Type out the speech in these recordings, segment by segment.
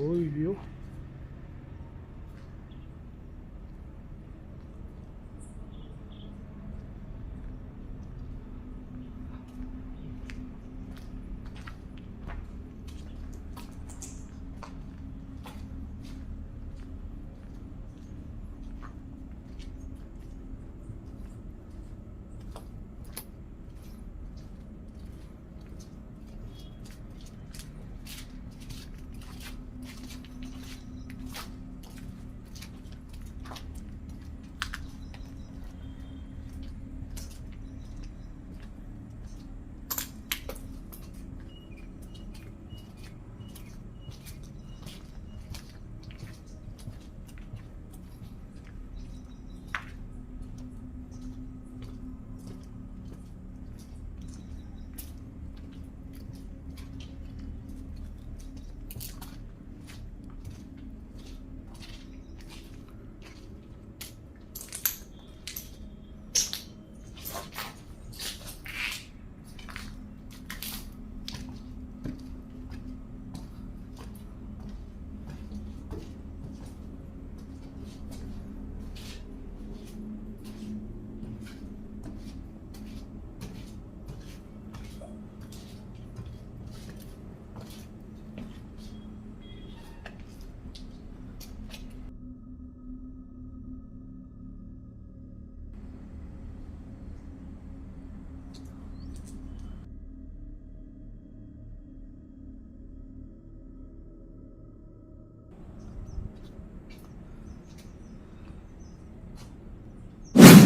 ಅಯ್ಯೋ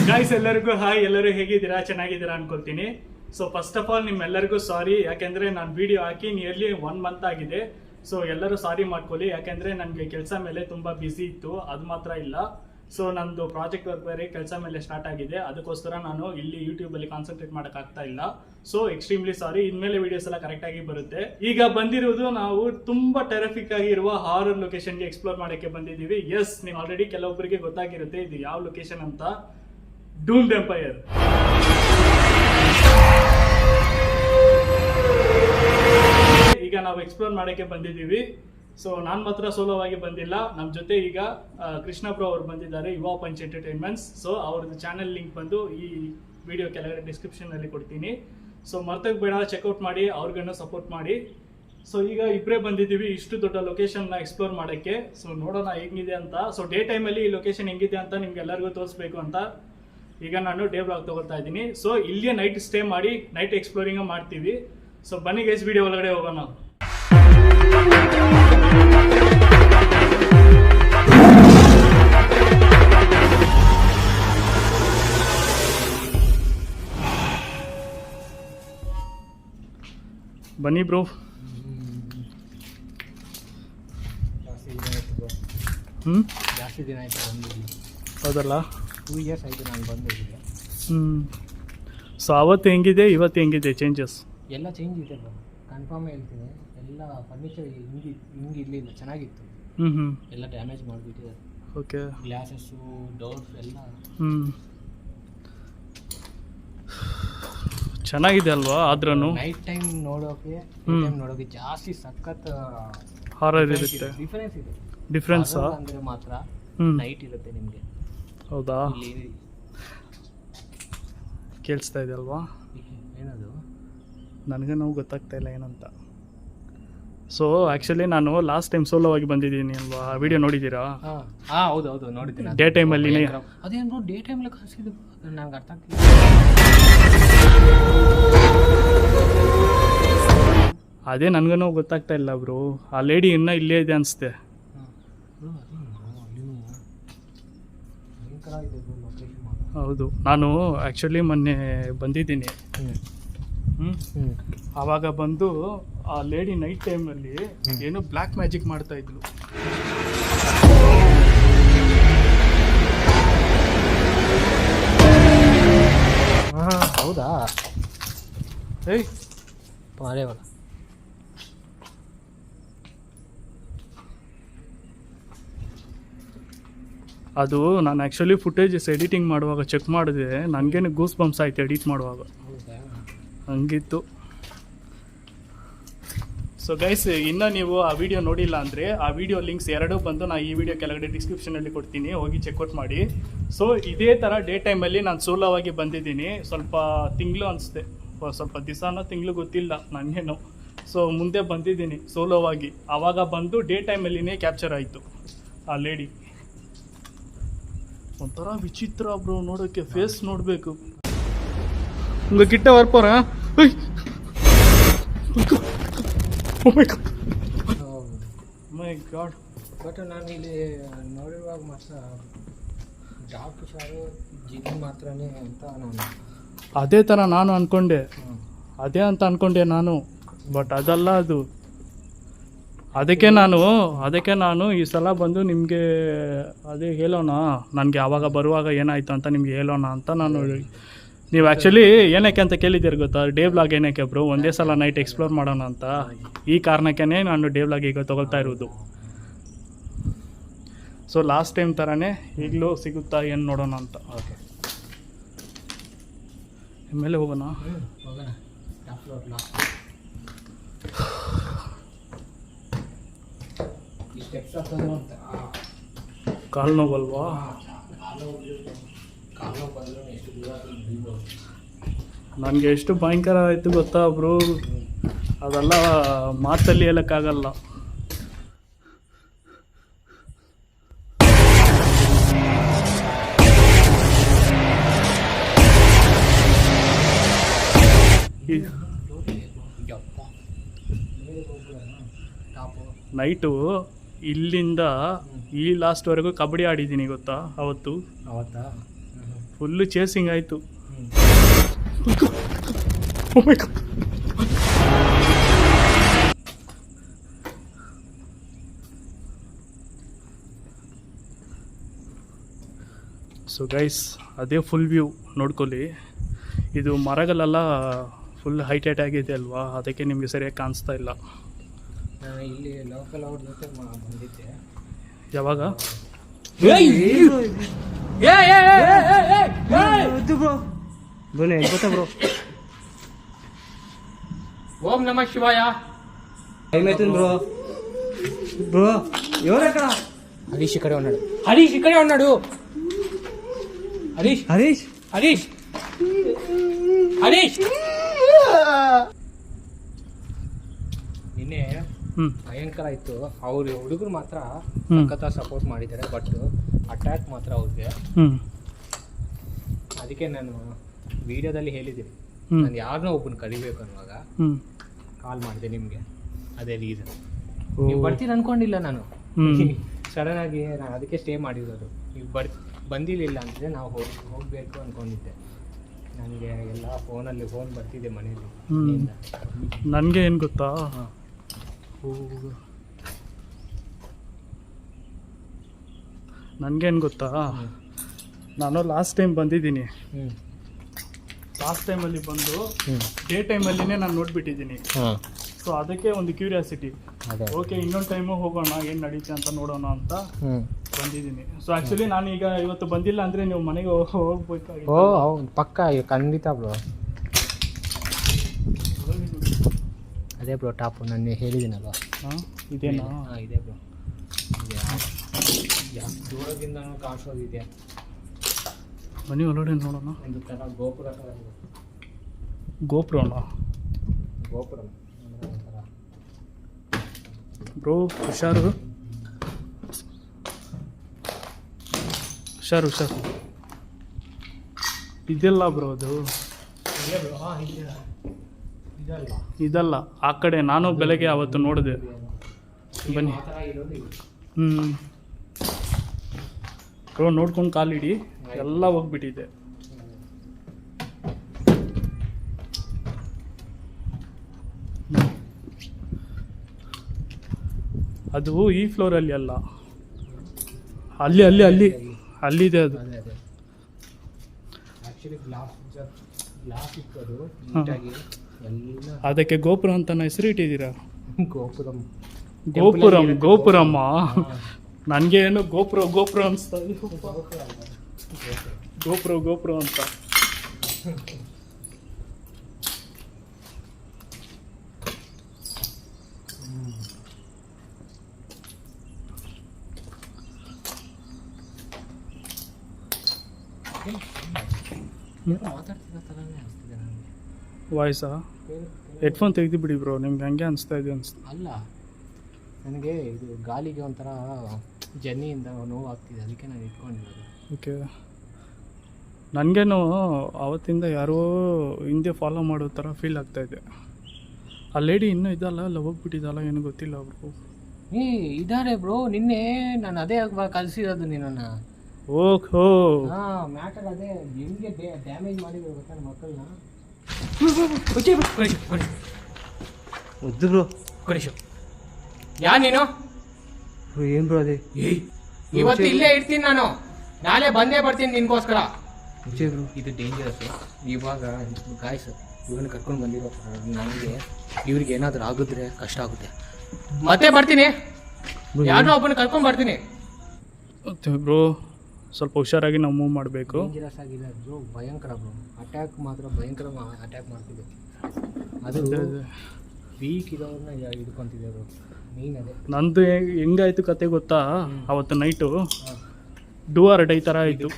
ಗಾಯ್ಸ್ ಎಲ್ಲರಿಗೂ ಹಾಯ್, ಎಲ್ಲರೂ ಹೇಗಿದ್ದೀರಾ? ಚೆನ್ನಾಗಿದ್ದೀರಾ ಅನ್ಕೊಳ್ತೀನಿ. ಸೊ ಫಸ್ಟ್ ಆಫ್ ಆಲ್ ನಿಮ್ಮೆಲ್ಲರಿಗೂ ಸಾರಿ, ಯಾಕೆಂದ್ರೆ ನಾನು ವಿಡಿಯೋ ಹಾಕಿ ನಿಯರ್ಲಿ 1 ಮಂತ್ ಆಗಿದೆ. ಸೊ ಎಲ್ಲರೂ ಸಾರಿ ಮಾಡ್ಕೊಳ್ಳಿ, ಯಾಕೆಂದ್ರೆ ನನಗೆ ಕೆಲಸ ಮೇಲೆ ತುಂಬಾ ಬ್ಯುಸಿ ಇತ್ತು. ಅದು ಮಾತ್ರ ಇಲ್ಲ, ಸೊ ನಂದು ಪ್ರಾಜೆಕ್ಟ್ ವರ್ಕ್ ಬೇರೆ ಕೆಲಸ ಮೇಲೆ ಸ್ಟಾರ್ಟ್ ಆಗಿದೆ. ಅದಕ್ಕೋಸ್ಕರ ನಾನು ಇಲ್ಲಿ ಯೂಟ್ಯೂಬ್ ಅಲ್ಲಿ ಕಾನ್ಸಂಟ್ರೇಟ್ ಮಾಡಕ್ ಆಗ್ತಾ ಇಲ್ಲ. So extremely sorry. ಇನ್ಮೇಲೆ ವಿಡಿಯೋಸ್ ಎಲ್ಲ ಕರೆಕ್ಟ್ ಆಗಿ ಬರುತ್ತೆ. ಈಗ ಬಂದಿರುವುದು ನಾವು ತುಂಬಾ ಟೆರಫಿಕ್ ಆಗಿರುವ ಹಾರರ್ ಲೊಕೇಶನ್ಗೆ ಎಕ್ಸ್ಪ್ಲೋರ್ ಮಾಡಕ್ಕೆ ಬಂದಿದ್ದೀವಿ. ಎಸ್, ನೀವು ಆಲ್ರೆಡಿ ಕೆಲವೊಬ್ಬರಿಗೆ ಗೊತ್ತಾಗಿರುತ್ತೆ ಇದು ಯಾವ ಲೊಕೇಶನ್ ಅಂತ. ಡೂಮ್ಡ್ ಎಂಪೈರ್. ಈಗ ನಾವು ಎಕ್ಸ್ಪ್ಲೋರ್ ಮಾಡಕ್ಕೆ ಬಂದಿದ್ದೀವಿ. ಸೊ ನಾನು ಮಾತ್ರ ಸೋಲೋವಾಗಿ ಬಂದಿಲ್ಲ, ನಮ್ಮ ಜೊತೆ ಈಗ ಕೃಷ್ಣ ಬ್ರೋ ಅವರು ಬಂದಿದ್ದಾರೆ, ಯುವ ಪಂಚ್ ಎಂಟರ್ಟೈನ್ಮೆಂಟ್ಸ್. ಸೊ ಅವ್ರದ್ದು ಚಾನೆಲ್ ಲಿಂಕ್ ಬಂದು ಈ ವಿಡಿಯೋ ಕೆಳಗಡೆ ಡಿಸ್ಕ್ರಿಪ್ಷನ್ ಅಲ್ಲಿ ಕೊಡ್ತೀನಿ. ಸೊ ಮರ್ತೋಗ್ಬೇಡ, ಚೆಕ್ಔಟ್ ಮಾಡಿ, ಅವ್ರಿಗೇನೋ ಸಪೋರ್ಟ್ ಮಾಡಿ. ಸೊ ಈಗ ಇಬ್ಬರೇ ಬಂದಿದ್ದೀವಿ ಇಷ್ಟು ದೊಡ್ಡ ಲೊಕೇಶನ್ನ ಎಕ್ಸ್ಪ್ಲೋರ್ ಮಾಡಕ್ಕೆ. ಸೊ ನೋಡೋಣ ಹೇಗಿದೆ ಅಂತ. ಸೊ ಡೇ ಟೈಮಲ್ಲಿ ಈ ಲೊಕೇಶನ್ ಹೆಂಗಿದೆ ಅಂತ ನಿಮ್ಗೆ ಎಲ್ಲರಿಗೂ ತೋರಿಸ್ಬೇಕು ಅಂತ ಈಗ ನಾನು ಡೇ ಬ್ಲಾಗ್ ತಗೊಳ್ತಾ ಇದ್ದೀನಿ. ಸೊ ಇಲ್ಲಿಯೇ ನೈಟ್ ಸ್ಟೇ ಮಾಡಿ ನೈಟ್ ಎಕ್ಸ್ಪ್ಲೋರಿಂಗ್ ಮಾಡ್ತೀವಿ. ಸೊ ಬನ್ನಿ ಗೈಸ್, ವಿಡಿಯೋ ಒಳಗಡೆ ಹೋಗೋಣ. ಬನ್ನಿ ಬ್ರೋ. ಜಾಸ್ತಿ ದಿನ ಆಯ್ತು ಬಂದಿದ್ದೀನಿ. ಹೌದಲ್ಲ, 2 years ಆಯಿತು ನಾನು ಬಂದಿದ್ದೆ. ಸೊ ಅವತ್ತು ಹೆಂಗಿದೆ ಇವತ್ತು ಹೆಂಗಿದೆ ಚೇಂಜಸ್? ಎಲ್ಲ ಚೇಂಜ್ ಇದೆ ಬ್ರೋ, ಕನ್ಫರ್ಮ್ ಹೇಳ್ತೀನಿ. ಎಲ್ಲ ಫರ್ನಿಚರ್ ಹಿಂಗೆ ಇರಲಿಲ್ಲ, ಚೆನ್ನಾಗಿತ್ತು. ಎಲ್ಲ ಡ್ಯಾಮೇಜ್ ಮಾಡಿಬಿಟ್ಟಿದ್ದಾರೆ. ಓಕೆ, ಗ್ಲಾಸಸ್ಸು, ಡೋರ್ಸ್ ಎಲ್ಲ ಚೆನ್ನಾಗಿದೆ ಅಲ್ವಾ? ಆದ್ರೂ ನೈಟ್ ಟೈಮ್ ನೋಡೋಕೆ ಜಾಸ್ತಿ ಸಖತ್ ಹಾರರ್ ಇರುತ್ತೆ. ಡಿಫ್ರೆನ್ಸ್ ಅಂದರೆ ಮಾತ್ರ ನೈಟ್ ಇರುತ್ತೆ ನಿಮಗೆ. ಹೌದಾ? ಕೇಳಿಸ್ತಾ ಇದೆ ಅಲ್ವಾ? ಏನದು ನನಗೆ ನಾವು ಗೊತ್ತಾಗ್ತಾ ಇಲ್ಲ ಏನಂತ. ಸೊ ಆ್ಯಕ್ಚುಲಿ ನಾನು ಲಾಸ್ಟ್ ಟೈಮ್ ಸೋಲೋವಾಗಿ ಬಂದಿದ್ದೀನಿ ಅಲ್ವಾ, ವಿಡಿಯೋ ನೋಡಿದ್ದೀರಾ? ಹೌದು ನೋಡಿದ್ದೀನಿ. ಡೇ ಟೈಮಲ್ಲಿ ಅದೇನು ಡೇ ಟೈಮಲ್ಲಿ ಕಾಣಿಸಿದ್ದು ನಂಗೆ ಅರ್ಥ ಆಗ್ತಿಲ್ಲ. ಅದೇ ನನಗೂ ಗೊತ್ತಾಗ್ತಾ ಇಲ್ಲ ಬ್ರೋ. ಆ ಲೇಡಿ ಇನ್ನೂ ಇಲ್ಲೇ ಇದೆ ಅನಿಸುತ್ತೆ. ಹೌದು, ನಾನು ಆ್ಯಕ್ಚುಲಿ ಮೊನ್ನೆ ಬಂದಿದ್ದೀನಿ. ಆವಾಗ ಬಂದು ಆ ಲೇಡಿ ನೈಟ್ ಟೈಮಲ್ಲಿ ಏನೋ ಬ್ಲ್ಯಾಕ್ ಮ್ಯಾಜಿಕ್ ಮಾಡ್ತಾ ಇದ್ಲು. ಹೌದಾ? ಏಯ್ ಅರೇವಲ್ಲ, ಅದು ನಾನು ಆ್ಯಕ್ಚುಲಿ ಫುಟೇಜಸ್ ಎಡಿಟಿಂಗ್ ಮಾಡುವಾಗ ಚೆಕ್ ಮಾಡಿದೆ, ನನಗೇನು ಗೂಸ್ ಬಂಪ್ಸ್ ಆಯ್ತು ಎಡಿಟ್ ಮಾಡುವಾಗ. ಹಂಗಿತ್ತು. ಸೊ ಗೈಸ್, ಇನ್ನೂ ನೀವು ಆ ವಿಡಿಯೋ ನೋಡಿಲ್ಲ ಅಂದರೆ ಆ ವಿಡಿಯೋ ಲಿಂಕ್ಸ್ ಎರಡೂ ಬಂದು ನಾನು ಈ ವಿಡಿಯೋ ಕೆಳಗಡೆ ಡಿಸ್ಕ್ರಿಪ್ಷನಲ್ಲಿ ಕೊಡ್ತೀನಿ, ಹೋಗಿ ಚೆಕ್ಔಟ್ ಮಾಡಿ. ಸೊ ಇದೇ ಥರ ಡೇ ಟೈಮಲ್ಲಿ ನಾನು ಸೋಲೋವಾಗಿ ಬಂದಿದ್ದೀನಿ. ಸ್ವಲ್ಪ ತಿಂಗಳು ಅನಿಸುತ್ತೆ, ಸ್ವಲ್ಪ ದಿವಸನೋ ತಿಂಗಳು ಗೊತ್ತಿಲ್ಲ ನನಗೇನು. ಸೊ ಮುಂದೆ ಬಂದಿದ್ದೀನಿ ಸೋಲೋವಾಗಿ. ಆವಾಗ ಬಂದು ಡೇ ಟೈಮಲ್ಲಿನೇ ಕ್ಯಾಪ್ಚರ್ ಆಯಿತು ಆ ಲೇಡಿ. ಒಂಥರ ವಿಚಿತ್ರ ಬ್ರೋ ನೋಡೋಕ್ಕೆ, ಫೇಸ್ ನೋಡಬೇಕು. ಉಂಗ ಕಿಟ್ಟ ವರ್ಪೋರ ಮೈ ಗಾಡ್. ಬಟ್ ನಾನು ಇಲ್ಲಿ ನೋಡಿರುವಾಗ ಮಾತ್ರ ಜಾಬ್ ಹುಷಾರು ಜಿಮ್ ಮಾತ್ರನೇ ಅಂತ ನಾನು ಅದೇ ಥರ ನಾನು ಅಂದ್ಕೊಂಡೆ, ಅದೇ ಅಂತ ಅಂದ್ಕೊಂಡೆ ನಾನು. ಬಟ್ ಅದಲ್ಲ ಅದು. ಅದಕ್ಕೆ ನಾನು ಈ ಸಲ ಬಂದು ನಿಮಗೆ ಅದೇ ಹೇಳೋಣ, ನನಗೆ ಆವಾಗ ಬರುವಾಗ ಏನಾಯಿತು ಅಂತ ನಿಮಗೆ ಹೇಳೋಣ ಅಂತ ನಾನು. ನೀವು ಆ್ಯಕ್ಚುಲಿ ಏನಕ್ಕೆ ಅಂತ ಕೇಳಿದ್ದೀರಿ ಗೊತ್ತಾ, ಡೇ ವ್ಲಾಗ್ ಏನಕ್ಕೆ ಬ್ರೋ, ಒಂದೇ ಸಲ ನೈಟ್ ಎಕ್ಸ್ಪ್ಲೋರ್ ಮಾಡೋಣ ಅಂತ. ಈ ಕಾರಣಕ್ಕೇ ನಾನು ಡೇ ವ್ಲಾಗ್ ಈಗ ತೊಗೊಳ್ತಾ ಇರೋದು. ಸೊ ಲಾಸ್ಟ್ ಟೈಮ್ ಥರನೇ ಈಗಲೂ ಸಿಗುತ್ತಾ ಏನು ನೋಡೋಣ ಅಂತ. ಓಕೆ, ಮೇಲೆ ಹೋಗೋಣ. ಹೋಗೋಣ. ಕಾಲು ನೋವಲ್ವಾ? ನನಗೆ ಎಷ್ಟು ಭಯಂಕರ ಆಯಿತು ಗೊತ್ತಾ ಬ್ರೋ, ಅದೆಲ್ಲ ಮಾತಲ್ಲಿ ಹೇಳೋಕ್ಕಾಗಲ್ಲ. ನೈಟು ಇಲ್ಲಿಂದ ಈ ಲಾಸ್ಟ್ವರೆಗೂ ಕಬಡ್ಡಿ ಆಡಿದ್ದೀನಿ ಗೊತ್ತಾ. ಅವತ್ತು ಫುಲ್ಲು ಚೇಸಿಂಗ್ ಆಯಿತು. ಸೊ ಗೈಸ್, ಅದೇ ಫುಲ್ ವ್ಯೂ ನೋಡ್ಕೊಳ್ಳಿ. ಇದು ಮರಗಳೆಲ್ಲ ಫುಲ್ ಹೈಟೈಟ್ ಆಗಿದೆ ಅಲ್ವಾ, ಅದಕ್ಕೆ ನಿಮಗೆ ಸರಿಯಾಗಿ ಕಾಣಿಸ್ತಾ ಇಲ್ಲ. ನಾನು ಇಲ್ಲಿ ಲೋಕಲ್ ಅವ್ರ ಜೊತೆ ಬಂದಿದ್ದೆ. ಯಾವಾಗ? ಬ್ರೋ ಓಂ ನಮಃ ಶಿವಾಯ. బ్రో ఎవరక్కడ? హరీష్ ఇక్కడే ఉన్నాడు. హరీష్ ఇక్కడే ఉన్నాడు. హరీష్ హరీష్ హరీష్ హరీష్ ನಿನ್ನೆ ಭಯಂಕರ ಇತ್ತು. ಅವ್ರು ಹುಡುಗರು ಮಾತ್ರ ಸಖತ್ತ ಸಪೋರ್ಟ್ ಮಾಡಿದ್ದಾರೆ, ಬಟ್ ಅಟ್ಯಾಕ್ ಮಾತ್ರ ಅವ್ರಿಗೆ. ಅದಕ್ಕೆ ನಾನು ವಿಡಿಯೋದಲ್ಲಿ ಹೇಳಿದ್ದೀನಿ, ನಾನು ಯಾರನ್ನೋ ಒಬ್ಬನ ಕರಿಬೇಕು ಅನ್ನುವಾಗ ಕಾಲ್ ಮಾಡಿದೆ ನಿಮಗೆ. ಅದೇ ರೀಸನ್. ನೀವು ಬರ್ತೀರ ಅನ್ಕೊಂಡಿಲ್ಲ ನಾನು. ಸಡನ್ ಆಗಿ ನಾನು ಅದಕ್ಕೆ ಸ್ಟೇ ಮಾಡಿರೋದು. ನೀವು ಬಂದಿಲ್ಲ ಅಂದರೆ ನಾವು ಹೋಗಬೇಕು ಅಂದ್ಕೊಂಡಿದ್ದೆ. ನನಗೆ ಎಲ್ಲ ಫೋನಲ್ಲಿ ಫೋನ್ ಬರ್ತಿದೆ ಮನೆಯಲ್ಲಿ. ನನಗೆ ಏನು ಗೊತ್ತಾ, ನನಗೇನು ಗೊತ್ತಾ, ನಾನು ಲಾಸ್ಟ್ ಟೈಮ್ ಬಂದಿದ್ದೀನಿ. ಲಾಸ್ಟ್ ಟೈಮಲ್ಲಿ ಬಂದು ಡೇ ಟೈಮಲ್ಲಿನೇ ನಾನು ನೋಡಿಬಿಟ್ಟಿದ್ದೀನಿ. ಸೊ ಅದಕ್ಕೆ ಒಂದು ಕ್ಯೂರಿಯಾಸಿಟಿ, ಓಕೆ ಇನ್ನೊಂದು ಟೈಮು ಹೋಗೋಣ, ಏನು ನಡೀತೆ ಅಂತ ನೋಡೋಣ ಅಂತ ಬಂದಿದ್ದೀನಿ. ಸೊ ಆ್ಯಕ್ಚುಲಿ ನಾನು ಈಗ ಇವತ್ತು ಬಂದಿಲ್ಲ ಅಂದರೆ ನೀವು ಮನೆಗೆ ಹೋಗ್ಬೇಕಾಗಿತ್ತು. ಪಕ್ಕ ಖಂಡಿತ ಬ್ರೋ. ಅದೇ ಬ್ರೋ ಟಾಪು ನಾನು ಹೇಳಿದ್ದೀನಲ್ವ. ಇದೇನಾ? ಇದೆ ಬ್ರೋ. ದೂರದಿಂದನೂ ಕಾಣಿಸೋದಿದೆ. ಬನ್ನಿ ಒಳಗಡೆ ನೋಡೋಣ. ಒಂದು ಥರ ಗೋಪುರ ಥರ ಇದೆ. ಗೋಪುರನ? ಗೋಪುರ ಬ್ರೋ, ಹುಷಾರು ಹುಷಾರು ಹುಷಾರು. ಇದೆಲ್ಲ ಬ್ರೋ ಅದು ಇದಲ್ಲ, ಆ ಕಡೆ ನಾನು ಬೆಳಗ್ಗೆ ಅವತ್ತು ನೋಡಿದೆ. ಬನ್ನಿ. ಬ್ರೋ ನೋಡ್ಕೊಂಡು ಕಾಲಿಡಿ, ಎಲ್ಲ ಹೋಗ್ಬಿಟ್ಟಿದೆ. ಅದು ಈ ಫ್ಲೋರಲ್ಲಿ ಅಲ್ಲ, ಅಲ್ಲಿ ಅಲ್ಲಿ ಅಲ್ಲಿ ಅಲ್ಲಿದೆ ಅದು. ಅದಕ್ಕೆ ಗೋಪುರ ಅಂತ ಹೆಸರು ಇಟ್ಟಿದ್ದೀರಾ? ಗೋಪುರಮ್ಮ. ನನಗೆ ಏನು ಗೋಪುರ ಅನಿಸ್ತಾ ಇದೆ. ಗೋಪುರ ಅಂತ. ಮಾತಾಡ್ತಿರೋ ಥರನೇ ಅನಿಸ್ತಿದೆ ನನಗೆ. ವಾಯ್ಸಾ? ಹೆಡ್ಫೋನ್ ತೆಗೆದು ಬಿಡಿ ಬ್ರೋ, ನಿಮ್ಗೆ ಹಂಗೆ ಅನಿಸ್ತಾ ಇದೆ ಅನಿಸ್ತು. ಅಲ್ಲ, ನನಗೆ ಇದು ಗಾಲಿಗೆ ಒಂಥರ ಜರ್ನಿಯಿಂದ ನೋವಾಗ್ತಿದೆ, ಅದಕ್ಕೆ ನಾನು ಇಟ್ಕೊಂಡಿರೋದು. ಓಕೆ, ನನಗೇನು ಅವತ್ತಿಂದ ಯಾರೋ ಹಿಂದೆ ಫಾಲೋ ಮಾಡೋ ಥರ ಫೀಲ್ ಆಗ್ತಾಯಿದೆ. ಆ ಲೇಡಿ ಇನ್ನೂ ಇದಲ್ಲ, ಅಲ್ಲ ಹೋಗ್ಬಿಟ್ಟಿದ್ದಲ್ಲ, ಏನು ಗೊತ್ತಿಲ್ಲ ಬ್ರೋ. ಇದ್ದಾರೆ ಬ್ರೋ, ನಿನ್ನೆ ನಾನು ಅದೇ ಕಲಿಸಿರೋದು ನಿನ್ನನ್ನು. ಓಹೋ, ಹಾಂ, ಮ್ಯಾಟರ್ ಅದೇ. ಹೆಂಗೆ ಡ್ಯಾಮೇಜ್ ಮಾಡಿದ್ರು ಗೊತ್ತಾ ನಮ್ಮ ಮಕ್ಕಳನ್ನ. ಒದ್ದು ಬ್ರೋ. ಕೊಡಿಶು ಯಾ ನೀನು? ಏನು ಬ್ರೋ ಅದೇ? ಇವತ್ತು ಇಲ್ಲೇ ಇರ್ತೀನಿ ನಾನು, ನಾಳೆ ಬಂದೇ ಬರ್ತೀನಿ ನಿನ್ಗೋಸ್ಕರ. ಮುಚ್ಚೆ ಬ್ರೋ. ಇದು ಡೇಂಜರಸ್. ಇವಾಗ ಗಾಯ್ಸ್ ಇವನ್ನ ಕರ್ಕೊಂಡು ಬಂದಿರೋ ನನಗೆ ಇವ್ರಿಗೆ ಏನಾದರೂ ಆಗಿದ್ರೆ ಕಷ್ಟ ಆಗುತ್ತೆ. ಮತ್ತೆ ಬರ್ತೀನಿ, ಯಾರನ್ನೋ ಒಬ್ಬನ ಕರ್ಕೊಂಡು ಬರ್ತೀನಿ. ಮತ್ತೆ ಬ್ರೋ ಸ್ವಲ್ಪ ಹುಷಾರಾಗಿ ನಾವು ಮೂವ್ ಮಾಡಬೇಕು. ಡೇಂಜರಸ್ ಆಗಿದೆ ಬ್ರೋ, ಭಯಂಕರ ಬ್ರೋ. ಅಟ್ಯಾಕ್ ಮಾತ್ರ ಭಯಂಕರ ಅಟ್ಯಾಕ್ ಮಾಡ್ತಿದೆ. ಅದು ವೀಕ್ ಇರೋರನ್ನ ಹಿಡ್ಕೊಂತಿದೆ ಬ್ರೋ, ಮೇನ್ ಅದೇ. ನಂದು ಹೆಂಗಾಯ್ತು ಕತೆ ಗೊತ್ತಾ? ಅವತ್ತು ನೈಟು ಡೂಆರ್ ಡೈ ಥರ ಆಯಿತು.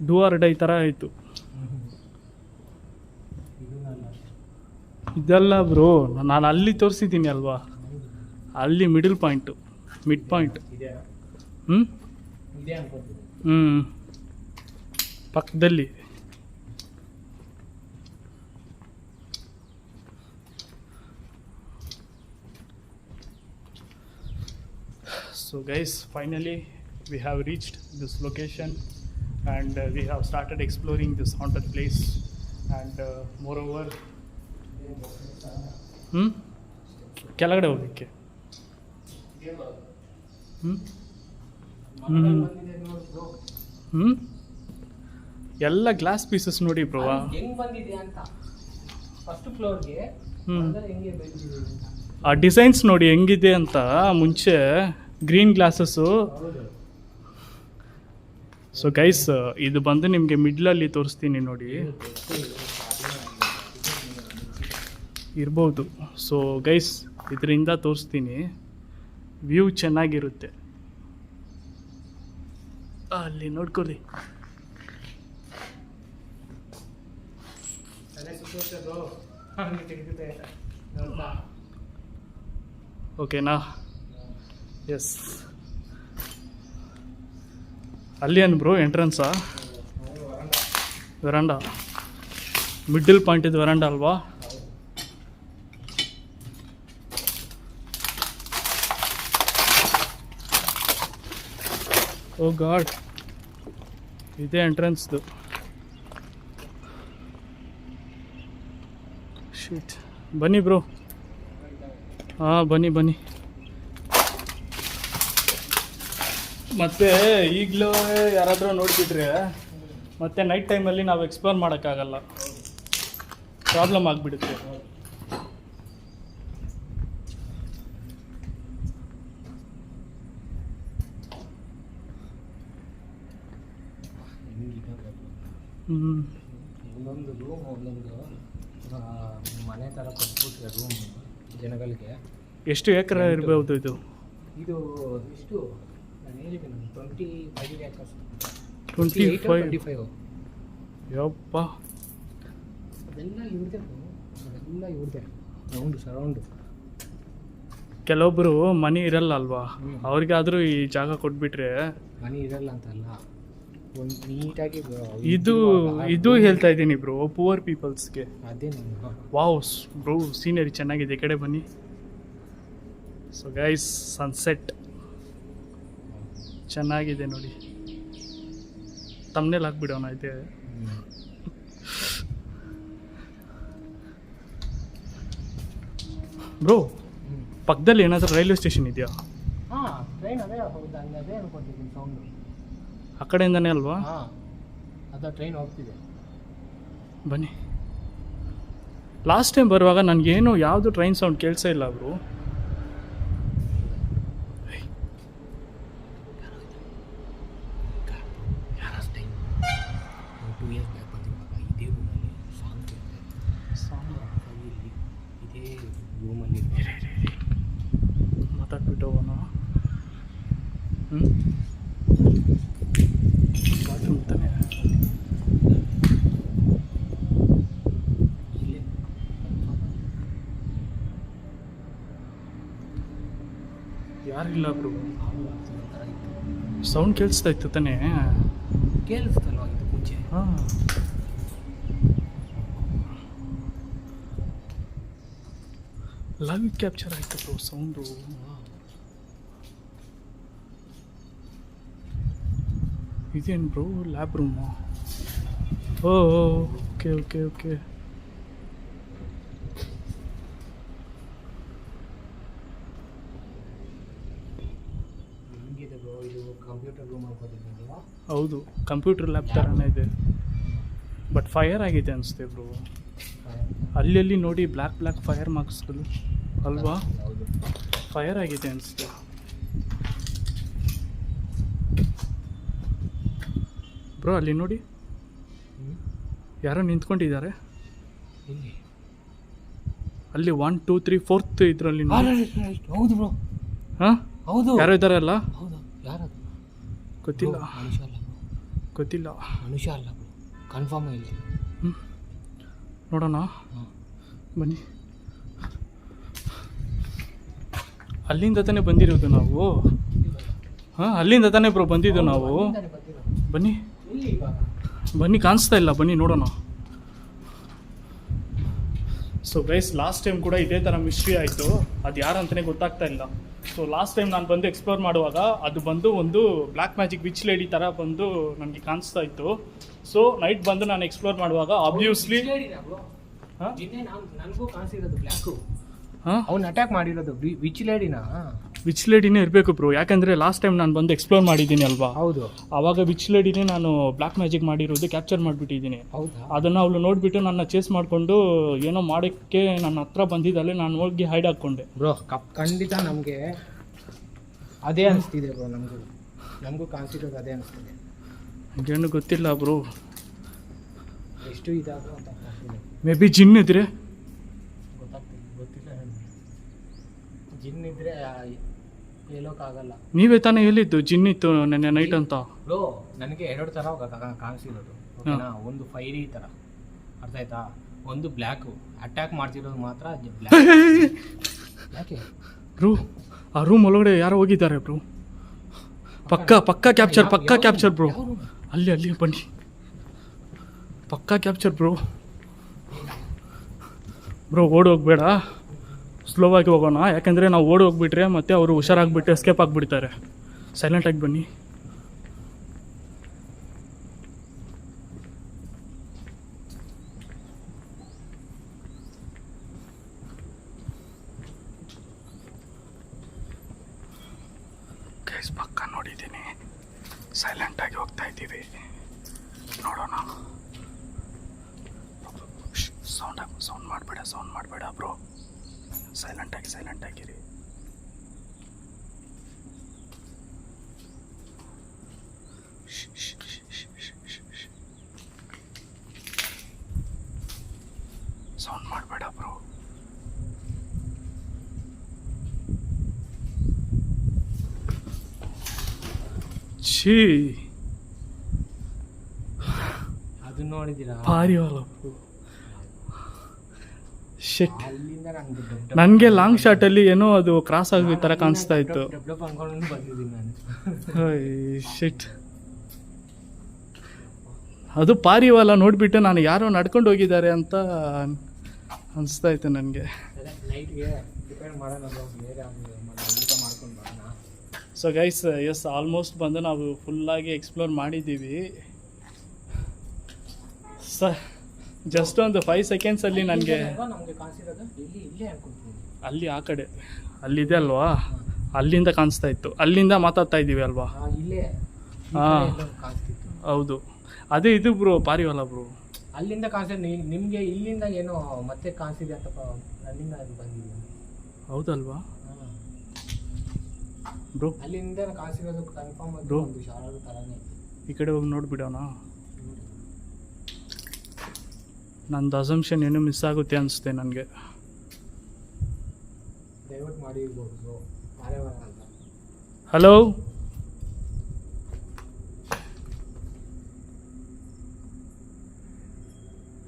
ಡೂಆರ್ ಡೈ ಥರ ಆಯಿತು. ಇದೆಲ್ಲ ಬ್ರೋ ನಾನು ಅಲ್ಲಿ ತೋರಿಸಿದ್ದೀನಿ ಅಲ್ವಾ, ಅಲ್ಲಿ ಮಿಡ್ ಪಾಯಿಂಟ್. ಪಕ್ಕದಲ್ಲಿ. So guys, finally we have reached this location and we have started exploring this haunted place and moreover ಕೆಳಗಡೆ ಹೋಗಕ್ಕೆ ಎಲ್ಲ ಗ್ಲಾಸ್ ಪೀಸಸ್ ನೋಡಿ ಬ್ರೋ. ಹೆಂಗ್ ಬಂದಿದೆ ಅಂತ ಫಸ್ಟ್ ಫ್ಲೋರ್ಗೆ ಹೆಂಗೆ ಬೆಳೆದಿದೆ ಅಂತ ಆ ಡಿಸೈನ್ಸ್ ನೋಡಿ ಹೆಂಗಿದೆ ಅಂತ. ಮುಂಚೆ ಗ್ರೀನ್ ಗ್ಲಾಸಸ್ಸು. ಸೊ ಗೈಸ್ ಇದು ಬಂದು ನಿಮಗೆ ಮಿಡ್ಲಲ್ಲಿ ತೋರಿಸ್ತೀನಿ ನೋಡಿ, ಇರ್ಬೋದು. ಸೊ ಗೈಸ್ ಇದರಿಂದ ತೋರಿಸ್ತೀನಿ, ವ್ಯೂ ಚೆನ್ನಾಗಿರುತ್ತೆ. ಅಲ್ಲಿ ನೋಡ್ಕೊಳ್ಳಿ. ಓಕೆನಾ? ಎಸ್, ಅಲ್ಲಿ ಏನು ಬ್ರೋ ಎಂಟ್ರೆನ್ಸಾ? ವೆರಂಡಾ, ಮಿಡ್ಲ್ ಪಾಯಿಂಟ್ ಇದು ವೆರಂಡಾ ಅಲ್ವಾ? ಓ ಗಾಡ್, ಇದೇ ಎಂಟ್ರೆನ್ಸ್ದು. ಶೀಟ್, ಬನ್ನಿ ಬ್ರೋ. ಹಾಂ ಬನ್ನಿ. ಮತ್ತೆ ಈಗಲೂ ಯಾರಾದರೂ ನೋಡ್ಬಿಟ್ರೆ ಮತ್ತೆ ನೈಟ್ ಟೈಮಲ್ಲಿ ನಾವು ಎಕ್ಸ್ಪ್ಲೋರ್ ಮಾಡೋಕ್ಕಾಗಲ್ಲ, ಪ್ರಾಬ್ಲಮ್ ಆಗಿಬಿಡುತ್ತೆ. ಒಂದೊಂದು ರೂಮ್ ಒಂದೊಂದು ಮನೆ ಥರ ಕೊಟ್ಬಿಟ್ರೆ ರೂಮ್ ಜನಗಳಿಗೆ. ಎಷ್ಟು ಎಕರೆ ಇರ್ಬೋದು ಇದು? ಇದು ಎಷ್ಟು ನಾನು ಹೇಳಿದ್ದೀನಿ, 25 acres. 25. ಯಪ್ಪ, ಅದೆಲ್ಲ ಇವ್ರದೇ ಸರೌಂಡು. ಕೆಲವೊಬ್ಬರು ಮನೆ ಇರಲ್ಲ ಅಲ್ವಾ, ಅವ್ರಿಗಾದರೂ ಈ ಜಾಗ ಕೊಟ್ಬಿಟ್ರೆ. ಮನೆ ಇರಲ್ಲ ಅಂತಲ್ಲ, ಒಂದು ನೀಟಾಗಿ ಇದು ಹೇಳ್ತಾ ಇದ್ದೀನಿ ಬ್ರೋ, ಪುವರ್ ಪೀಪಲ್ಸ್ಗೆ. ಅದೇ ವಾವ್ ಬ್ರೋ, ಸೀನರಿ ಚೆನ್ನಾಗಿದೆ. ಈ ಕಡೆ ಬನ್ನಿ. ಸೊ ಗೈಸ್, ಸನ್ಸೆಟ್ ಚೆನ್ನಾಗಿದೆ ನೋಡಿ. ತಮ್ಮನೇಲಿ ಹಾಕ್ಬಿಡೋಣ ಇದೆ. ಬ್ರೋ ಪಕ್ಕದಲ್ಲಿ ಏನಾದರೂ ರೈಲ್ವೆ ಸ್ಟೇಷನ್ ಇದೆಯಾ? ಹಾಂ, ಟ್ರೈನ್ ಅದೇ ಅದೇ ಅನ್ಕೊತಿದ್ದೀನಿ ಸೌಂಡು. ಆ ಕಡೆಯಿಂದನೇ ಅಲ್ವಾ? ಹಾಂ, ಅದು ಟ್ರೈನ್ ಹೋಗ್ತಿದೆ. ಬನ್ನಿ. ಲಾಸ್ಟ್ ಟೈಮ್ ಬರುವಾಗ ನನಗೇನು ಯಾವುದು ಟ್ರೈನ್ ಸೌಂಡ್ ಕೇಳಿಸೇ ಇಲ್ಲ ಬ್ರೋ. ರೂಮಲ್ಲಿ ಮಾತಾಡ್ಬಿಟ್ಟು ಹೋಗೋಣ. ಬಾತ್ರೂಮ್ ತಾನೆ. ಯಾರಿಲ್ಲ ಬ್ರೋ. ಸೌಂಡ್ ಕೇಳಿಸ್ತಾ ಇತ್ತು ತಾನೇ? ಕೇಳಿಸ್ತಲ್ವ ಇದು ಮುಂಚೆ? ಹಾಂ, ಲೈವ್ ಕ್ಯಾಪ್ಚರ್ ಆಯ್ತು ಬ್ರೋ ಸೌಂಡು. ಇದೇನು ಬ್ರೋ ಲ್ಯಾಬ್ ರೂಮು? ಓ ಓಕೆ ಓಕೆ ಓಕೆ. ಹೆಂಗಿದೆ ಬ್ರೋ ಇದು? ಕಂಪ್ಯೂಟರ್ ರೂಮ್ ಹಾಕೋದಿಲ್ಲ? ಹೌದು, ಕಂಪ್ಯೂಟರ್ ಲ್ಯಾಬ್ ಥರನೇ ಇದೆ. ಬಟ್ ಫೈರ್ ಆಗಿದೆ ಅನಿಸುತ್ತೆ ಬ್ರೋ. ಅಲ್ಲಿ ನೋಡಿ ಬ್ಲ್ಯಾಕ್ ಫೈರ್ ಮಾರ್ಕ್ಸ್ಗಳು ಅಲ್ವಾ? ಹೌದು, ಫೈರ್ ಆಗಿದೆ ಅನಿಸುತ್ತೆ. ಬ್ರೋ ಅಲ್ಲಿ ನೋಡಿ, ಯಾರೋ ನಿಂತ್ಕೊಂಡಿದ್ದಾರೆ ಇಲ್ಲಿ. ಅಲ್ಲಿ 1 2 3 4th ಇದರಲ್ಲಿ. ಹೌದು ಬ್ರೋ, ಹಾಂ, ಹೌದು. ಯಾರೋ ಇದ್ದಾರೆ ಅಲ್ಲ? ಹೌದು, ಯಾರದು ಗೊತ್ತಿಲ್ಲ, ಮನುಷ್ಯ ಅಲ್ಲ ಬ್ರೋ, ಗೊತ್ತಿಲ್ಲ. ಮನುಷ್ಯ ಅಲ್ಲ ಬ್ರೋ, ಕನ್ಫರ್ಮ್ ಇಲ್ಲಿ. ನೋಡೋಣ ಬನ್ನಿ. ಅಲ್ಲಿಂದ ತಾನೇ ಬಂದಿರೋದು ನಾವು. ಹಾಂ, ಅಲ್ಲಿಂದ ತಾನೇ ಬ್ರೋ ಬಂದಿದ್ದು ನಾವು. ಬನ್ನಿ ಬನ್ನಿ, ಕಾಣಿಸ್ತಾ ಇಲ್ಲ, ಬನ್ನಿ ನೋಡೋಣ. ಸೊ ಗೈಸ್, ಲಾಸ್ಟ್ ಟೈಮ್ ಕೂಡ ಇದೇ ಥರ ಮಿಸ್ಟ್ರಿ ಆಯಿತು. ಅದು ಯಾರಂತಲೇ ಗೊತ್ತಾಗ್ತಾ ಇಲ್ಲ. ಸೊ ಲಾಸ್ಟ್ ಟೈಮ್ ನಾನು ಬಂದು ಎಕ್ಸ್ಪ್ಲೋರ್ ಮಾಡುವಾಗ ಅದು ಬಂದು ಒಂದು ಬ್ಲ್ಯಾಕ್ ಮ್ಯಾಜಿಕ್ ವಿಚ್ ಲೇಡಿ ಥರ ಬಂದು ನನಗೆ ಕಾಣಿಸ್ತಾ ಇತ್ತು. ಸೊ ನೈಟ್ ಬಂದು ನಾನು ಎಕ್ಸ್ಪ್ಲೋರ್ ಮಾಡುವಾಗ ಆಬ್ವಿಯಸ್ಲಿ ಹಾಂ, ನನಗೂ ಕಾಣಿಸಿರೋದು ಬ್ಲ್ಯಾಕು. ಹಾಂ, ಅವ್ನು ಅಟ್ಯಾಕ್ ಮಾಡಿರೋದು ವಿಚ್ ಲೇಡಿನಾ? ವಿಚ್ ಲೇಡಿನೇ ಇರಬೇಕು ಬ್ರೋ. ಯಾಕಂದರೆ ಲಾಸ್ಟ್ ಟೈಮ್ ನಾನು ಬಂದು ಎಕ್ಸ್ಪ್ಲೋರ್ ಮಾಡಿದ್ದೀನಿ ಅಲ್ವಾ? ಹೌದು, ಆವಾಗ ವಿಚ್ ಲೇಡಿನೇ ನಾನು ಬ್ಲ್ಯಾಕ್ ಮ್ಯಾಜಿಕ್ ಮಾಡಿರೋದು ಕ್ಯಾಪ್ಚರ್ ಮಾಡಿಬಿಟ್ಟಿದ್ದೀನಿ. ಹೌದಾ? ಅದನ್ನು ಅವಳು ನೋಡಿಬಿಟ್ಟು ನನ್ನ ಚೇಸ್ ಮಾಡಿಕೊಂಡು ಏನೋ ಮಾಡೋಕ್ಕೆ ನನ್ನ ಹತ್ರ ಬಂದಿದ್ದಲ್ಲೇ ನಾನು ಹೋಗಿ ಹೈಡ್ ಹಾಕ್ಕೊಂಡೆ. ಬ್ರೋ ಖಂಡಿತ ನಮಗೆ ಅದೇ ಅನಿಸ್ತಿದೆ ಬ್ರೋ. ನಮಗೂ ಕಾಣಿಸಿರೋದು ಅದೇ ಅನಿಸ್ತಿದೆ. ಏನು ಗೊತ್ತಿಲ್ಲ ಬ್ರೋ, ಎಷ್ಟು ಇದಾದ್ರು ಅಂತ ಮೇ ಬಿ ಜಿನ್ ಇದ್ರೆ ಗೊತ್ತಿಲ್ಲ ನನಗೆ. ಜಿನ್ ಇದ್ರೆ ಹೇಳೋಕ್ಕಾಗಲ್ಲ. ನೀವೇ ತಾನೇ ಹೇಳಿದ್ದು ಜಿನ್ ಇತ್ತು ನೆನ್ನೆ ನೈಟ್ ಅಂತ. ಬ್ರೋ ನನಗೆ 2 ಥರ ಕಾಣಿಸಿರೋದು, ಓಕೆನಾ? ಒಂದು ಫೈರಿ ಥರ, ಅರ್ಥ ಆಯ್ತಾ? ಒಂದು ಬ್ಲ್ಯಾಕು. ಅಟ್ಯಾಕ್ ಮಾಡ್ತಿರೋದು ಮಾತ್ರ ಬ್ಲ್ಯಾಕ್. ಯಾಕೆ ಬ್ರೋ ಆ ರೂಮ್ ಒಳಗಡೆ ಯಾರೋ ಹೋಗಿದ್ದಾರೆ ಬ್ರೋ. ಪಕ್ಕಾ ಕ್ಯಾಪ್ಚರ್ ಬ್ರೋ. ಅಲ್ಲಿ ಬನ್ನಿ, ಪಕ್ಕಾ ಕ್ಯಾಪ್ಚರ್ ಬ್ರೋ. ಓಡೋಗ್ಬೇಡ, ಸ್ಲೋವಾಗಿ ಹೋಗೋಣ. ಯಾಕಂದರೆ ನಾವು ಓಡೋಗ್ಬಿಟ್ರೆ ಮತ್ತೆ ಅವರು ಹುಷಾರಾಗಿಬಿಟ್ಟು ಎಸ್ಕೇಪ್ ಆಗಿಬಿಡ್ತಾರೆ. ಸೈಲೆಂಟಾಗಿ ಬನ್ನಿ. ಗೈಸ್, ಪಕ್ಕ ನೋಡಿದ್ದೀನಿ. ಸೈಲೆಂಟಾಗಿ ಹೋಗ್ತಾ ಇದ್ದೀವಿ, ನೋಡೋಣ. ಸೌಂಡ್ ಮಾಡಬೇಡ ಬ್ರೋ. ಸೈಲೆಂಟಾಗಿರಿ. ಸೌಂಡ್ ಮಾಡಬೇಡ ಬ್ರೋ. ಛೀ, ಅದು ನೋಡಿದ್ದೀರಾ? ಪಾರಿವಾಳ ಬ್ರೋ. ಶೆಟ್, ಅಲ್ಲಿಂದ ನನಗೆ ಲಾಂಗ್ ಶಾಟಲ್ಲಿ ಏನೋ ಅದು ಕ್ರಾಸ್ ಆಗೋ ಥರ ಕಾಣಿಸ್ತಾ ಇತ್ತು. ಅನ್ಕೊಂಡು ಬಂದಿದ್ದೀನಿ ನಾನು. ಶೆಟ್, ಅದು ಪಾರಿವಾಳ ನೋಡಿಬಿಟ್ಟು ನಾನು ಯಾರೋ ನಡ್ಕೊಂಡು ಹೋಗಿದ್ದಾರೆ ಅಂತ ಅನಿಸ್ತಾ ಇತ್ತು ನನಗೆ. ನೈಟ್ಗೆ ಡಿಪೆಂಡ್ ಮಾಡೋಣ, ಬೇರೆ ಊಟ ಮಾಡ್ಕೊಂಡು ಬರೋಣ. ಸೊ ಗೈಸ್, ಎಸ್, ಆಲ್ಮೋಸ್ಟ್ ಬಂದು ನಾವು ಫುಲ್ಲಾಗಿ ಎಕ್ಸ್ಪ್ಲೋರ್ ಮಾಡಿದ್ದೀವಿ. ಜಸ್ಟ್ ಒಂದು 5 ಸೆಕೆಂಡ್ಸಲ್ಲಿ ನನಗೆ ನಮಗೆ ಕಾಣಿಸಿರೋದು ಇಲ್ಲೇ ಅನ್ಕೊಂತೀನಿ. ಅಲ್ಲಿ ಆ ಕಡೆ ಅಲ್ಲಿದೆ ಅಲ್ವಾ, ಅಲ್ಲಿಂದ ಕಾಣಿಸ್ತಾ ಇತ್ತು. ಅಲ್ಲಿಂದ ಮಾತಾಡ್ತಾ ಇದ್ದೀವಿ ಅಲ್ವಾ? ಇಲ್ಲೇ ಹಾಂ, ಕಾಣಿಸ್ತಿತ್ತು. ಹೌದು, ಅದೇ ಇದು ಬ್ರೋ, ಪಾರಿವಾಳ ಬ್ರೋ. ಅಲ್ಲಿಂದ ಕಾಣಿಸಿದ್ರೆ ನಿಮಗೆ ಇಲ್ಲಿಂದ ಏನೋ ಮತ್ತೆ ಕಾಣಿಸಿದೆ ಅಂತ ಅಲ್ಲಿಂದ ಅದು ಬಂದಿದೆ. ಹೌದಲ್ವಾ ಬ್ರೋ? ಅಲ್ಲಿಂದ ಕಾಣಿಸಿರೋದು ಕನ್ಫರ್ಮ್ ಆಗಿ ಬ್ರೋ, ಒಂದು ಶಾಲಾದ ಥರನೇ. ಈ ಕಡೆ ಹೋಗಿ ನೋಡಿಬಿಡೋಣ. ನಂದು ಅಸಂಪ್ಷನ್ ಏನೋ ಮಿಸ್ ಆಗುತ್ತೆ ಅನಿಸುತ್ತೆ ನನಗೆ. ಡೈವರ್ಟ್ ಮಾಡಿರ್ಬೋದು ಮಾದೇವರ ಅಂತ. ಹಲೋ,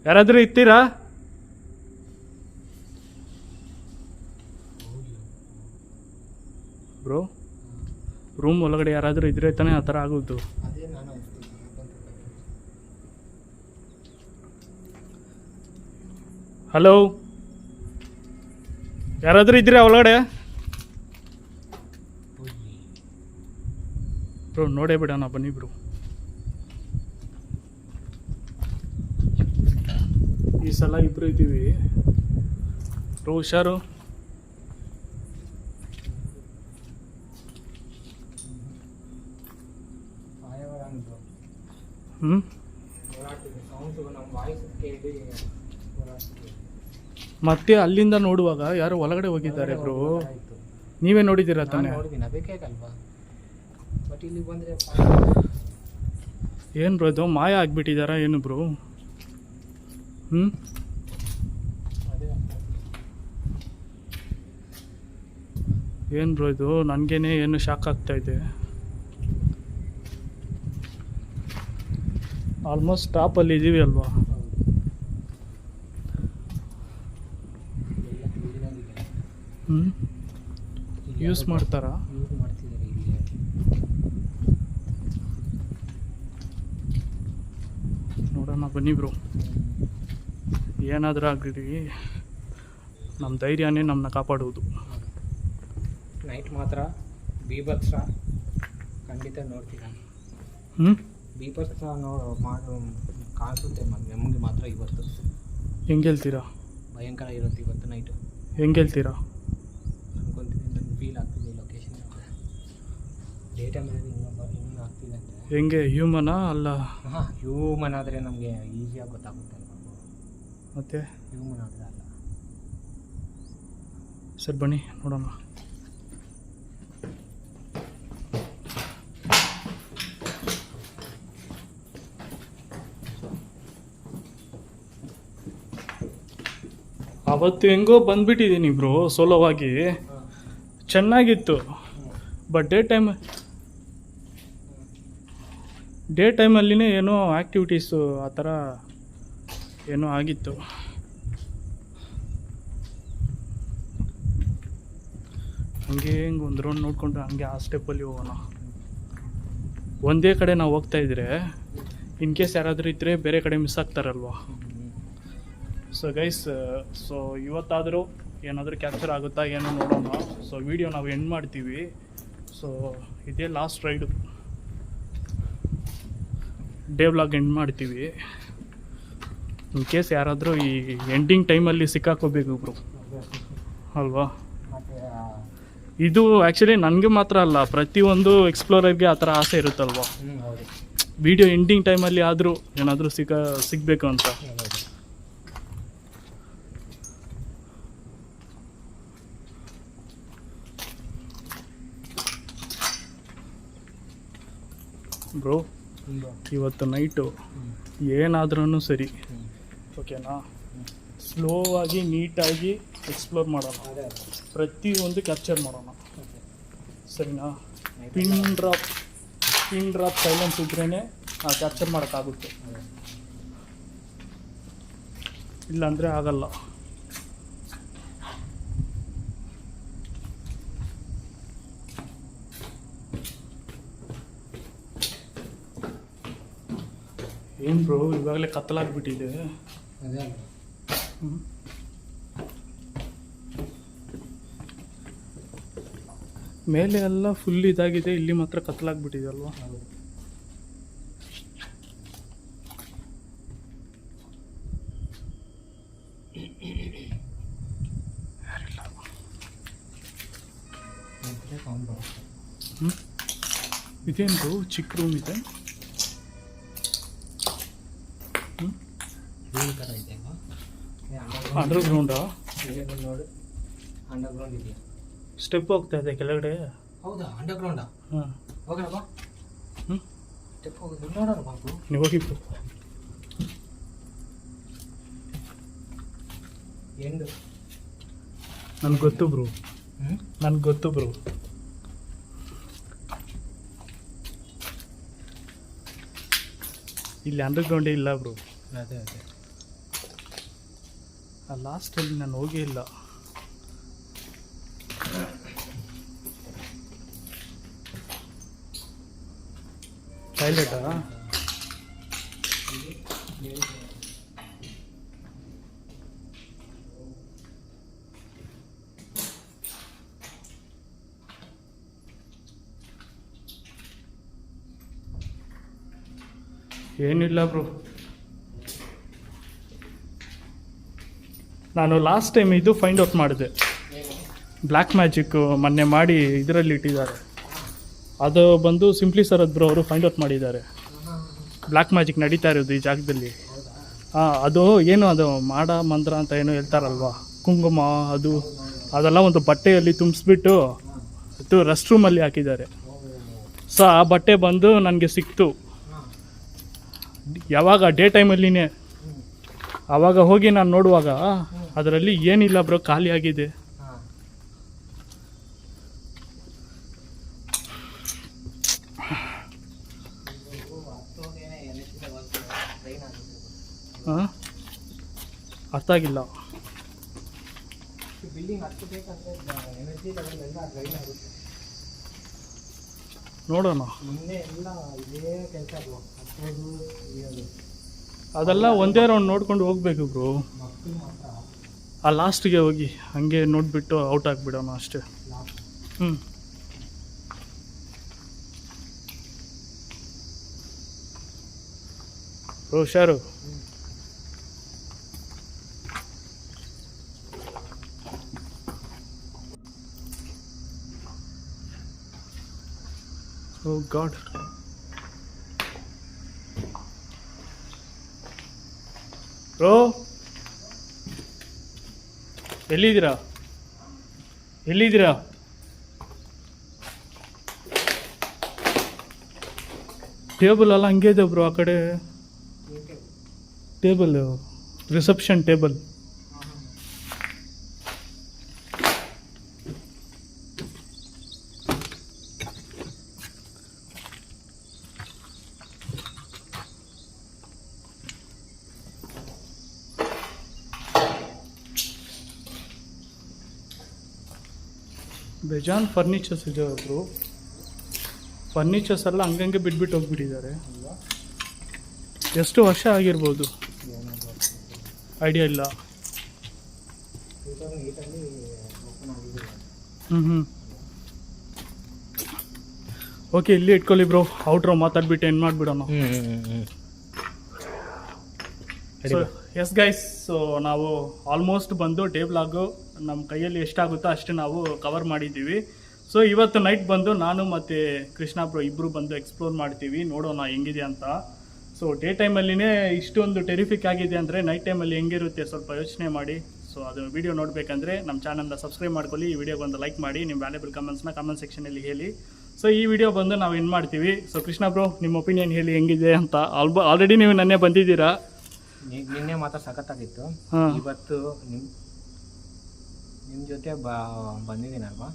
ಯಾರಾದರೂ ಇರ್ತೀರಾ? ಬ್ರೋ, ರೂಮ್ ಒಳಗಡೆ ಯಾರಾದರೂ ಇದ್ರೆ ತಾನೇ ಆ ಥರ ಆಗೋದು. ಅದೇ ನಾನು ಹಲೋ, ಯಾರಾದರೂ ಇದ್ದೀರಾ ಒಳಗಡೆ? ಬ್ರೋ ನೋಡೇ ಬಿಡೋಣ, ಬನ್ನಿ ಬ್ರೋ. ಈ ಸಲ ಇಬ್ಬರು ಇದ್ದೀವಿ ಬ್ರೋ, ಹುಷಾರು. ಮಾದೇವರ ಅಂತ ಹ್ಞೂ ಓಡಾಡ್ತಿದ್ದೆ. ಸೌಂಡ್ಸು ನಮ್ಮ ವಾಯ್ಸ್ ಕೇಳಿ ಓಡಾಡ್ತಿದ್ದೆ. ಮತ್ತೆ ಅಲ್ಲಿಂದ ನೋಡುವಾಗ ಯಾರೋ ಒಳಗಡೆ ಹೋಗಿದ್ದಾರೆ ಬ್ರೋ. ಆಯಿತು, ನೀವೇ ನೋಡಿದ್ದೀರಾ ನಾನು ತಾನೇ? ನೋಡಿದ್ದೀನಿ, ಅದಕ್ಕೆ ಅಲ್ವಾ. ಬಟ್ ಇಲ್ಲಿ ಬಂದರೆ ಏನು ಬ್ರೋ ಇದು ಮಾಯ ಆಗಿಬಿಟ್ಟಿದ್ದಾರಾ ಏನು ಬ್ರೋ? ಹ್ಞೂ ಅದೇ ಏನು ಬ್ರೋ ಇದು? ನನಗೇನೆ ಏನು ಶಾಕ್ ಆಗ್ತಾ ಇದೆ. ಆಲ್ಮೋಸ್ಟ್ ಟಾಪಲ್ಲಿ ಇದ್ದೀವಿ ಅಲ್ವಾ? ಹ್ಞೂ ಯೂಸ್ ಮಾಡ್ತಾರಾ? ಯೂಸ್ ಮಾಡ್ತಿದ್ದಾರೆ ಇಲ್ಲಿ. ನೋಡೋಣ ಬನ್ನಿ ಬ್ರೋ. ಏನಾದರೂ ಆಗಲಿ ನಮ್ಮ ಧೈರ್ಯನೇ ನಮ್ಮನ್ನ ಕಾಪಾಡುವುದು. ನೈಟ್ ಮಾತ್ರ ಬೀಭತ್ಸ ಖಂಡಿತ ನೋಡ್ತೀರ. ಹ್ಞೂ ಬೀಭತ್ಸ ಮಾಡು ಕಾಣಿಸುತ್ತೆ ನಮಗೆ ಮಾತ್ರ ಇವತ್ತು. ಹೆಂಗೆ ಹೇಳ್ತೀರಾ? ಭಯಂಕರ ಇರುತ್ತೆ ಇವತ್ತು ನೈಟು. ಹೆಂಗೆ ಹೇಳ್ತೀರಾ? ಅನ್ಕೊಂತೀನಿ, ನನಗೆ ಫೀಲ್ ಆಗ್ತಿದೆ ಲೊಕೇಶನ್. ಡೇ ಟೈಮಲ್ಲಿ ಹಿಂಗೆ ಆಗ್ತಿದೆ ಅಂದರೆ ಹೆಂಗೆ ಹ್ಯೂಮನಾ ಅಲ್ಲ? ಹಾಂ, ಹ್ಯೂಮನ್ ಆದರೆ ನಮಗೆ ಈಸಿಯಾಗಿ ಗೊತ್ತಾಗುತ್ತೆ ಅಲ್ವಾ. ಮತ್ತೆ ಹ್ಯೂಮನ್ ಆದರೆ ಅಲ್ಲ. ಸರಿ ಬನ್ನಿ ನೋಡೋಣ. ಅವತ್ತು ಹೆಂಗೋ ಬಂದ್ಬಿಟ್ಟಿದ್ದೀನಿ ಬ್ರೋ ಸೋಲೋವಾಗಿ. ಚೆನ್ನಾಗಿತ್ತು. ಬಟ್ ಡೇ ಟೈಮಲ್ಲಿನೇ ಏನೋ ಆ್ಯಕ್ಟಿವಿಟೀಸು ಆ ಥರ ಏನೋ ಆಗಿತ್ತು. ಹಂಗೆ ಹೆಂಗೆ ಒಂದು ರೌಂಡ್ ನೋಡಿಕೊಂಡು ಹಂಗೆ ಆ ಸ್ಟೆಪ್ಪಲ್ಲಿ ಹೋಗೋಣ. ಒಂದೇ ಕಡೆ ನಾವು ಹೋಗ್ತಾ ಇದ್ರೆ ಇನ್ ಕೇಸ್ ಯಾರಾದರೂ ಇದ್ದರೆ ಬೇರೆ ಕಡೆ ಮಿಸ್ ಆಗ್ತಾರಲ್ವ. ಸೊ ಗೈಸ್, ಸೊ ಇವತ್ತಾದರೂ ಏನಾದರೂ ಕ್ಯಾಪ್ಚರ್ ಆಗುತ್ತಾ ಏನೋ ನೋಡೋಣ. ಸೊ ವಿಡಿಯೋ ನಾವು ಎಂಡ್ ಮಾಡ್ತೀವಿ. ಸೊ ಇದೇ last ride, day vlog end ಮಾಡ್ತೀವಿ. ಇನ್ ಕೇಸ್ ಯಾರಾದರೂ ಈ ಎಂಡಿಂಗ್ ಟೈಮಲ್ಲಿ ಸಿಕ್ಕಾಕೋಬೇಕು ಬ್ರೋ ಅಲ್ವಾ? ಮತ್ತು ಇದು ಆ್ಯಕ್ಚುಲಿ ನನಗೆ ಮಾತ್ರ ಅಲ್ಲ, ಪ್ರತಿಯೊಂದು ಎಕ್ಸ್ಪ್ಲೋರರ್ಗೆ ಆ ಥರ ಆಸೆ ಇರುತ್ತಲ್ವ. ಹೌದು, ವಿಡಿಯೋ ಎಂಡಿಂಗ್ ಟೈಮಲ್ಲಿ ಆದರೂ ಏನಾದರೂ ಸಿಗಬೇಕು ಅಂತ. ಹೌದು. ಬ್ರೋ ಇವತ್ತು ನೈಟು ಏನಾದ್ರೂ ಸರಿ, ಓಕೆನಾ, ಸ್ಲೋ ಆಗಿ ನೀಟಾಗಿ ಎಕ್ಸ್ಪ್ಲೋರ್ ಮಾಡೋಣ. ಅದೇ ಪ್ರತಿಯೊಂದು ಕ್ಯಾಪ್ಚರ್ ಮಾಡೋಣ, ಸರಿನಾ? ಪಿನ್ ಡ್ರಾಪ್ ಸೈಲೆನ್ಸ್ ಇದ್ರೇ ಕ್ಯಾಪ್ಚರ್ ಮಾಡೋಕ್ಕಾಗುತ್ತೆ, ಇಲ್ಲಾಂದರೆ ಆಗಲ್ಲ. ಏನು ಬ್ರೋ ಇವಾಗಲೇ ಕತ್ತಲಾಗ್ಬಿಟ್ಟಿದೆ. ಅದೇ ಮೇಲೆ ಎಲ್ಲ ಫುಲ್ ಇದಾಗಿದೆ, ಇಲ್ಲಿ ಮಾತ್ರ ಕತ್ತಲಾಗ್ಬಿಟ್ಟಿದೆ ಅಲ್ವಾ? ಇದೇನು ಬ್ರೋ ಚಿಕ್ಕ ರೂಮ್ ಇದೆ? ರೂಮ್ ಥರ ಇದೆ ಅಂಡರ್ಗ್ರೌಂಡಾ? ನೋಡು, ಅಂಡರ್ಗ್ರೌಂಡ್ ಇದೆಯಾ? ಸ್ಟೆಪ್ ಹೋಗ್ತಾ ಇದೆ ಕೆಳಗಡೆ. ಹೌದಾ, ಅಂಡರ್ಗ್ರೌಂಡಾ? ಹಾಂ, ಹೋಗೋಣ ಬಾ. ಸ್ಟೆಪ್ ಹೋಗೋದು ನೋಡೋಣ ಬಾಬು. ನೀವು ಹೋಗಿ ಬ್ರೋ. ಎಂದು ನನಗೆ ಗೊತ್ತು ಬ್ರೋ, ನನ್ಗೆ ಗೊತ್ತು ಬ್ರೋ. ಇಲ್ಲಿ ಅಂಡರ್ಗ್ರೌಂಡೇ ಇಲ್ಲ ಬ್ರೋ. ಅದೇ ಅದೇ ಆ ಲಾಸ್ಟಲ್ಲಿ ನಾನು ಹೋಗೇ ಇಲ್ಲ. ಟಾಯ್ಲೆಟಾ? ಏನಿಲ್ಲ ಬ್ರೋ. ನಾನು ಲಾಸ್ಟ್ ಟೈಮ್ ಇದು ಫೈಂಡ್ ಔಟ್ ಮಾಡಿದೆ. ಬ್ಲ್ಯಾಕ್ ಮ್ಯಾಜಿಕ್ ಮೊನ್ನೆ ಮಾಡಿ ಇದರಲ್ಲಿ ಇಟ್ಟಿದ್ದಾರೆ. ಅದು ಬಂದು ಸಿಂಪ್ಲಿ ಸರದ್ ಬ್ರೋ ಅವರು ಫೈಂಡ್ ಔಟ್ ಮಾಡಿದ್ದಾರೆ. ಬ್ಲ್ಯಾಕ್ ಮ್ಯಾಜಿಕ್ ನಡೀತಾ ಇರೋದು ಈ ಜಾಗದಲ್ಲಿ. ಅದು ಏನು ಅದು ಮಾಡ ಮಂತ್ರ ಅಂತ ಏನೋ ಹೇಳ್ತಾರಲ್ವ, ಕುಂಕುಮ ಅದೆಲ್ಲ ಒಂದು ಬಟ್ಟೆಯಲ್ಲಿ ತುಂಬಿಸ್ಬಿಟ್ಟು ಅದು ರೆಸ್ಟ್ ರೂಮಲ್ಲಿ ಹಾಕಿದ್ದಾರೆ. ಸೊ ಆ ಬಟ್ಟೆ ಬಂದು ನನಗೆ ಸಿಕ್ತು ಯಾವಾಗ ಡೇ ಟೈಮಲ್ಲಿನೇ. ಆವಾಗ ಹೋಗಿ ನಾನು ನೋಡುವಾಗ ಅದರಲ್ಲಿ ಏನಿಲ್ಲ ಬ್ರೋ, ಖಾಲಿಯಾಗಿದೆ. ಹಾಂ, ಅರ್ಥ ಆಗಿಲ್ಲ. ನೋಡೋಣ. ಅದೆಲ್ಲ ಒಂದೇ ರೌಂಡ್ ನೋಡ್ಕೊಂಡು ಹೋಗ್ಬೇಕು ಬ್ರೋ. ಆ ಲಾಸ್ಟ್ಗೆ ಹೋಗಿ ಹಂಗೆ ನೋಡಿಬಿಟ್ಟು ಔಟ್ ಆಗಿಬಿಡೋಣ ಅಷ್ಟೇ. ಬ್ರೋ ಹುಷಾರು. ಓ ಗಾಡ್. ಬ್ರೋ ಎಲ್ಲಿದ್ದೀರಾ? ಟೇಬಲ್ ಎಲ್ಲ ಹಂಗೆ ಇದೆ ಬ್ರೋ. ಆ ಕಡೆ ಟೇಬಲ್, ರಿಸೆಪ್ಷನ್ ಟೇಬಲ್. ಬೇಜಾನ್ ಫರ್ನಿಚರ್ಸ್ ಇದೆ ಬ್ರೋ. ಫರ್ನಿಚರ್ಸ್ ಎಲ್ಲ ಹಂಗಂಗೆ ಬಿಟ್ಬಿಟ್ಟು ಹೋಗ್ಬಿಟ್ಟಿದ್ದಾರೆ. ಎಷ್ಟು ವರ್ಷ ಆಗಿರ್ಬೋದು, ಐಡಿಯಾ ಇಲ್ಲ. ಓಕೆ, ಇಲ್ಲಿ ಇಟ್ಕೊಳ್ಳಿ ಬ್ರೋ. ಔಟ್ರೋ ಮಾತಾಡ್ಬಿಟ್ಟು ಏನು ಮಾಡಿಬಿಡೋಣ. ಎಸ್ ಗೈಸ್, ಸೊ ನಾವು ಆಲ್ಮೋಸ್ಟ್ ಬಂದು ಡೇ ವ್ಲಾಗು ನಮ್ಮ ಕೈಯಲ್ಲಿ ಎಷ್ಟಾಗುತ್ತೋ ಅಷ್ಟು ನಾವು ಕವರ್ ಮಾಡಿದ್ದೀವಿ. ಸೊ ಇವತ್ತು ನೈಟ್ ಬಂದು ನಾನು ಮತ್ತು ಕೃಷ್ಣ ಬ್ರೋ ಇಬ್ಬರು ಬಂದು ಎಕ್ಸ್ಪ್ಲೋರ್ ಮಾಡ್ತೀವಿ, ನೋಡೋಣ ಹೆಂಗಿದೆ ಅಂತ. ಸೊ ಡೇ ಟೈಮಲ್ಲಿನೇ ಇಷ್ಟೊಂದು ಟೆರಿಫಿಕ್ ಆಗಿದೆ ಅಂದರೆ ನೈಟ್ ಟೈಮಲ್ಲಿ ಹೆಂಗಿರುತ್ತೆ ಸ್ವಲ್ಪ ಯೋಚನೆ ಮಾಡಿ. ಸೊ ಅದು ವಿಡಿಯೋ ನೋಡಬೇಕಂದ್ರೆ ನಮ್ಮ ಚಾನಲ್ನ ಸಬ್ಸ್ಕ್ರೈಬ್ ಮಾಡ್ಕೊಳ್ಳಿ, ಈ ವಿಡಿಯೋಗೆ ಒಂದು ಲೈಕ್ ಮಾಡಿ, ನಿಮ್ಮ ವ್ಯಾಲ್ಯೂಬಲ್ ಕಮೆಂಟ್ಸ್ನ ಕಮೆಂಟ್ ಸೆಕ್ಷನಲ್ಲಿ ಹೇಳಿ. ಸೊ ಈ ವಿಡಿಯೋ ಬಂದು ನಾವು ಏನು ಮಾಡ್ತೀವಿ. ಸೊ ಕೃಷ್ಣ ಬ್ರೋ ನಿಮ್ಮ ಒಪಿನಿಯನ್ ಹೇಳಿ ಹೆಂಗಿದೆ ಅಂತ. ಆಲ್ರೆಡಿ ನೀವು ನನ್ನೇ ಬಂದಿದ್ದೀರಾ. ನಿನ್ನೆ ಮಾತ್ರ ಸಖತ್ತಾಗಿತ್ತು. ಇವತ್ತು ನಿಮ್ಮ ಜೊತೆ ಬಂದಿದ್ದೀನಲ್ವಾ,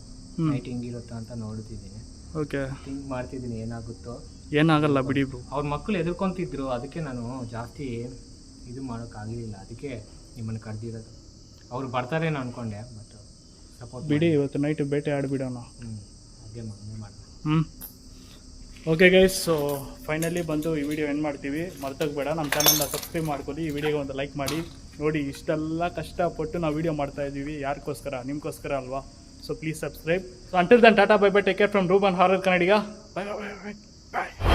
ನೈಟ್ ಹಿಂಗಿರುತ್ತಾ ಅಂತ ನೋಡ್ತಿದ್ದೀನಿ. ಓಕೆ, ಥಿಂಕ್ ಮಾಡ್ತಿದ್ದೀನಿ ಏನಾಗುತ್ತೋ. ಏನಾಗಲ್ಲ ಬಿಡಿ ಬ್ರೋ. ಅವ್ರ ಮಕ್ಕಳು ಎದುರ್ಕೊಂತಿದ್ರು, ಅದಕ್ಕೆ ನಾನು ಜಾಸ್ತಿ ಇದು ಮಾಡೋಕ್ಕಾಗಲಿಲ್ಲ. ಅದಕ್ಕೆ ನಿಮ್ಮನ್ನು ಕರೆದಿರೋದು. ಅವ್ರು ಬರ್ತಾರೇನೋ ಅಂದ್ಕೊಂಡೆ, ಬಟ್ ಸಪೋರ್ಟ್ ಬಿಡಿ, ಇವತ್ತು ನೈಟ್ ಬೇಟೆ ಆಡಿಬಿಡೋಣ. ಹಾಗೆ ಮಾಡೋಣ. ಓಕೆ ಗೈಸ್, ಸೊ ಫೈನಲಿ ಬಂದು ಈ ವಿಡಿಯೋ ಎಂಡ್ ಮಾಡ್ತೀವಿ. ಮರ್ತೋಗ್ಬೇಡ, ನಮ್ಮ ಚಾನಲ್ನ ಸಬ್ಸ್ಕ್ರೈಬ್ ಮಾಡ್ಕೊಳ್ಳಿ, ಈ ವಿಡಿಯೋಗೆ ಒಂದು ಲೈಕ್ ಮಾಡಿ. ನೋಡಿ, ಇಷ್ಟೆಲ್ಲ ಕಷ್ಟಪಟ್ಟು ನಾವು ವಿಡಿಯೋ ಮಾಡ್ತಾ ಇದ್ದೀವಿ. ಯಾರಿಗೋಸ್ಕರ? ನಿಮಗೋಸ್ಕರ ಅಲ್ವಾ? So please subscribe. So until Dhan Tata, bye bye, take care from Ruben horror Kannadiga. Bye bye bye bye.